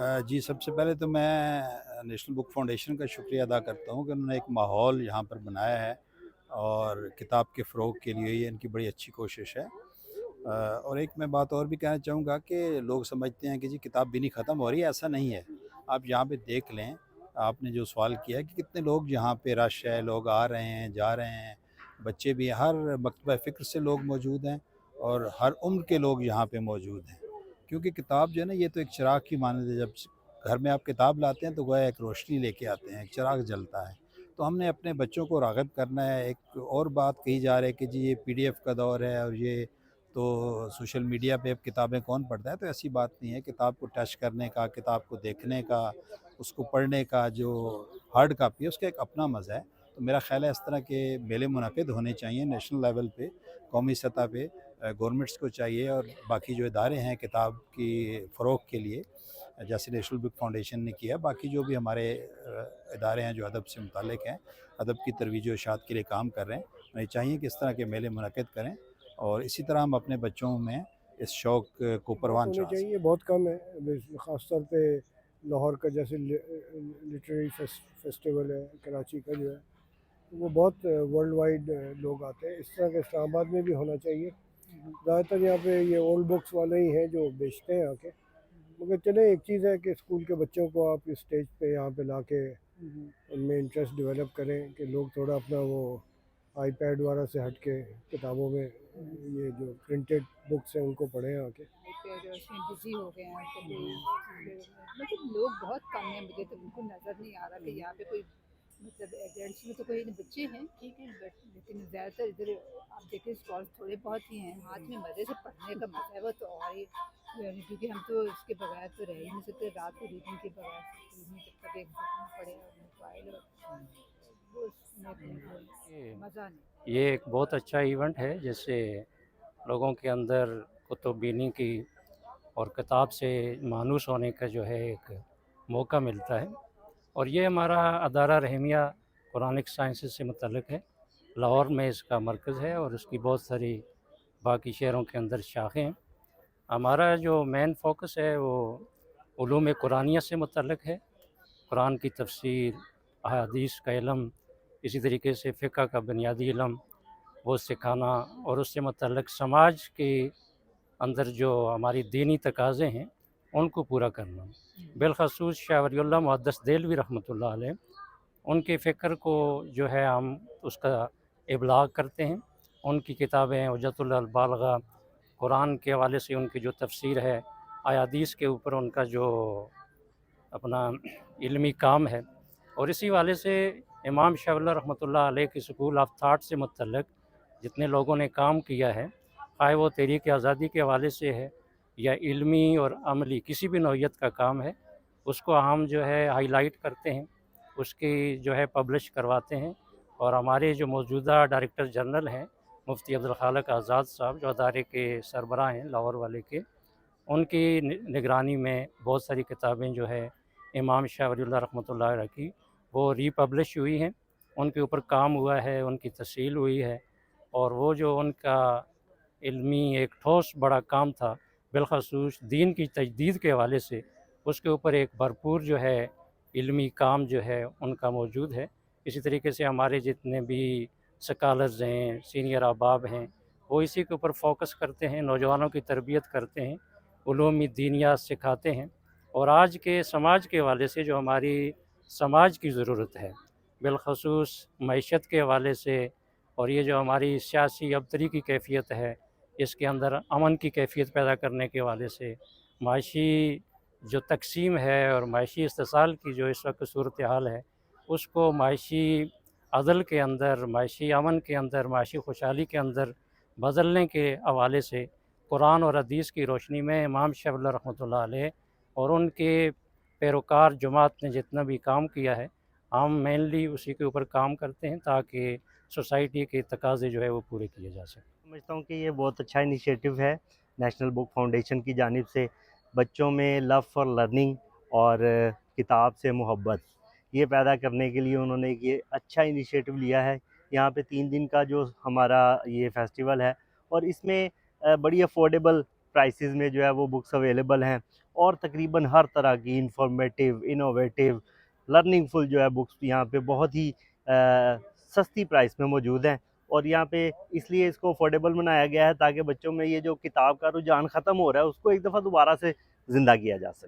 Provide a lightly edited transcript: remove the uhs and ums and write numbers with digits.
जी, सबसे पहले तो मैं नेशनल बुक फाउंडेशन का शुक्रिया अदा करता हूँ कि उन्होंने एक माहौल यहाँ पर बनाया है और किताब के फ़रोग़ के लिए ये इनकी बड़ी अच्छी कोशिश है। और एक मैं बात और भी कहना चाहूँगा कि लोग समझते हैं कि जी किताब भी नहीं ख़त्म हो रही है, ऐसा नहीं है। आप यहाँ पे देख लें, आपने जो सवाल किया है कि कितने लोग यहाँ पे रश है, लोग आ रहे हैं, जा रहे हैं, बच्चे भी, हर मकतबा फ़िक्र से लोग मौजूद हैं और हर उम्र के लोग यहाँ पे मौजूद हैं। क्योंकि किताब जो है ना, ये तो एक चिराग की मानद है। जब घर में आप किताब लाते हैं तो गोया एक रोशनी लेके आते हैं, एक चिराग जलता है। तो हमने अपने बच्चों को राग़िब करना है। एक और बात कही जा रही है कि जी ये पीडीएफ का दौर है और ये तो सोशल मीडिया पे अब किताबें कौन पढ़ता है, तो ऐसी बात नहीं है। किताब को टच करने का, किताब को देखने का, उसको पढ़ने का जो हार्ड कापी है उसका एक अपना मज़ा है। तो मेरा ख़्याल है इस तरह के मेले मुनक़िद होने चाहिए नेशनल लेवल पे, कौमी सतह पे। गवर्नमेंट्स को चाहिए और बाकी जो इदारे हैं किताब की फ़रोग़ के लिए, जैसे नेशनल बुक फाउंडेशन ने किया, बाकी जो भी हमारे इदारे हैं जो अदब से मुतल्लिक़ हैं, अदब की तरोीज व इशाअत के लिए काम कर रहे हैं, उन्हें चाहिए कि इस तरह के मेले मुनक़िद करें और इसी तरह हम अपने बच्चों में इस शौक़ को परवान होने चढ़ा चाहिए, सकें। बहुत कम है। ख़ास तौर पे लाहौर का जैसे लिटरेरी फेस्टिवल है, कराची का जो है वो बहुत वर्ल्ड वाइड लोग आते हैं। इस तरह का इस्लामाबाद में भी होना चाहिए। ज़्यादातर यहाँ पे ये ओल्ड बुक्स वाले ही हैं जो बेचते हैं आके। मगर चले, एक चीज़ है कि स्कूल के बच्चों को आप इस स्टेज पे यहाँ पे ला के उनमें इंटरेस्ट डेवलप करें कि लोग थोड़ा अपना वो आईपैड वगैरह से हट के किताबों में ये जो प्रिंटेड बुक्स हैं उनको पढ़ें आके। आईपैड और इसमें बिजी हो गए हैं तो कोई मतलब लोग बहुत कम हैं। मुझे तो बिल्कुल नज़र नहीं आ रहा कि यहाँ पे कोई मतलब एडल्ट्स में तो कोई नहीं, बच्चे हैं ठीक है, बट लेकिन ज़्यादातर इधर आप देखें स्टॉल्स थोड़े बहुत ही हैं। हाथ में मज़े से पढ़ने का मज़ा है वो तो और ही यानी, क्योंकि हम तो इसके बगैर तो रह ही नहीं सकते। रात को रीडिंग के बगैर रीडिंग जब तक एक बुक ना पढ़े और मोबाइल और वो उसमें ये बिल्कुल मज़ा नहीं। ये एक बहुत अच्छा इवेंट है, जिससे लोगों के अंदर कुतुब-बीनी की और किताब से मानूस होने का जो है एक मौका मिलता है। और ये हमारा अदारा रहमिया कुरानिक साइंसेज़ से मुतल्लिक़ है। लाहौर में इसका मरकज़ है और उसकी बहुत सारी बाकी शहरों के अंदर शाखें हैं। हमारा जो मेन फ़ोकस है वो उलूम कुरानिया से मुतल्लिक़ है। कुरान की तफ़सीर, अहादीस का इल्म, इसी तरीके से फ़िक़्ह का बुनियादी इल्म वो सिखाना और उससे मुतल्लिक़ समाज के अंदर जो हमारी दीनी तकाज़े हैं उनको पूरा करना। बिलख़सूस शाह वलीउल्लाह मुहद्दिस देलवी रहमतुल्लाह अलैह, उनके फ़िक्र को जो है हम उसका इब्लाग़ करते हैं। उनकी किताबें हुज्जतुल बालिग़ा, कुरान के हवाले से उनकी जो तफ़सीर है, अहादीस के ऊपर उनका जो अपना इल्मी काम है, और इसी हवाले से इमाम शाह वली रहमतुल्लाह अलैह की स्कूल ऑफ थॉट से मुतल्लिक़ जितने लोगों ने काम किया है, चाहे वो तहरीक आज़ादी के हवाले से है या इल्मी और अमली किसी भी नौइयत का काम है, उसको हम जो है हाईलाइट करते हैं, उसकी जो है पब्लिश करवाते हैं। और हमारे जो मौजूदा डायरेक्टर जनरल हैं मुफ्ती अब्दुल खालिक आज़ाद साहब, जो अदारे के सरबराह हैं लाहौर वाले के, उनकी निगरानी में बहुत सारी किताबें जो है इमाम शाह वलीउल्लाह रहमतुल्लाह अलैह की वो रीपब्लिश हुई हैं। उनके ऊपर काम हुआ है, उनकी तस्हील हुई है, और वो जो उनका इल्मी एक ठोस बड़ा काम था, बिलख़सूस दीन की तजदीद के हवाले से, उसके ऊपर एक भरपूर जो है इल्मी काम जो है उनका मौजूद है। इसी तरीके से हमारे जितने भी स्कॉलर्स हैं, सीनियर अहबाब हैं, वो इसी के ऊपर फ़ोकस करते हैं, नौजवानों की तरबियत करते हैं, उलूम दीनिया सिखाते हैं। और आज के समाज के हवाले से जो हमारी समाज की ज़रूरत है, बिलख़सूस मईशत के हवाले से, और ये जो हमारी सियासी अबतरी की कैफ़ियत है, इसके अंदर अमन की कैफ़ियत पैदा करने के हवाले से, माशी जो तक़सीम है और माशी इस्तिसाल की जो इस वक्त सूरत हाल है, उसको माशी अदल के अंदर, माशी अमन के अंदर, माशी खुशहाली के अंदर बदलने के हवाले से कुरान और हदीस की रोशनी में इमाम शाह वली रहमतुल्लाह अलैह और उनके पैरोकार जमात ने जितना भी काम किया है, हम मेनली उसी के ऊपर काम करते हैं ताकि सोसाइटी के तकाज़े जो है वो पूरे किए जा सकें। समझता हूँ कि ये बहुत अच्छा इनिशिएटिव है नेशनल बुक फाउंडेशन की जानिब से। बच्चों में लव फॉर लर्निंग और किताब से मोहब्बत ये पैदा करने के लिए उन्होंने ये अच्छा इनिशिएटिव लिया है। यहाँ पे 3 दिन का जो हमारा ये फेस्टिवल है, और इसमें बड़ी अफोर्डेबल प्राइसेस में जो है वो बुक्स अवेलेबल हैं, اور تقریباً ہر طرح کی انفارمیٹیو انوویٹیو لرننگ فل جو ہے بکس یہاں پہ بہت ہی سستی پرائس میں موجود ہیں. اور یہاں پہ اس لیے اس کو افورڈیبل بنایا گیا ہے تاکہ بچوں میں یہ جو کتاب کا رجحان ختم ہو رہا ہے اس کو ایک دفعہ دوبارہ سے زندہ کیا جا سکے.